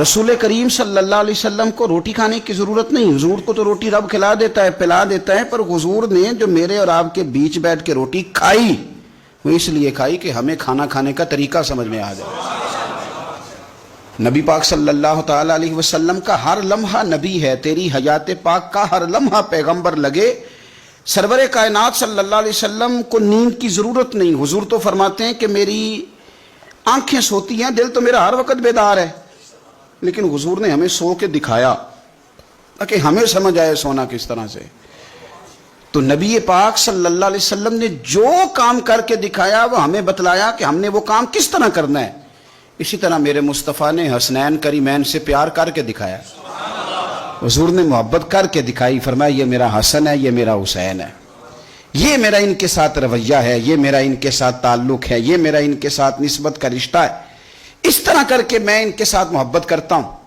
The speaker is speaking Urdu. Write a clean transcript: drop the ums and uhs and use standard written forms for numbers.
رسول کریم صلی اللہ علیہ وسلم کو روٹی کھانے کی ضرورت نہیں، حضور کو تو روٹی رب کھلا دیتا ہے، پلا دیتا ہے، پر حضور نے جو میرے اور آپ کے بیچ بیٹھ کے روٹی کھائی وہ اس لیے کھائی کہ ہمیں کھانا کھانے کا طریقہ سمجھ میں آ جائے۔ نبی پاک صلی اللہ تعالی علیہ وسلم کا ہر لمحہ نبی ہے، تیری حیات پاک کا ہر لمحہ پیغمبر لگے۔ سرور کائنات صلی اللہ علیہ وسلم کو نیند کی ضرورت نہیں، حضور تو فرماتے ہیں کہ میری آنکھیں سوتی ہیں، دل تو میرا ہر وقت بیدار ہے، لیکن حضور نے ہمیں سو کے دکھایا تاکہ ہمیں سمجھ آئے سونا کس طرح سے۔ تو نبی پاک صلی اللہ علیہ وسلم نے جو کام کر کے دکھایا وہ ہمیں بتلایا کہ ہم نے وہ کام کس طرح کرنا ہے۔ اسی طرح میرے مصطفیٰ نے حسنین کریمین سے پیار کر کے دکھایا، حضور نے محبت کر کے دکھائی، فرمایا یہ میرا حسن ہے، یہ میرا حسین ہے، یہ میرا ان کے ساتھ رویہ ہے، یہ میرا ان کے ساتھ تعلق ہے، یہ میرا ان کے ساتھ نسبت کا رشتہ ہے، اس طرح کر کے میں ان کے ساتھ محبت کرتا ہوں۔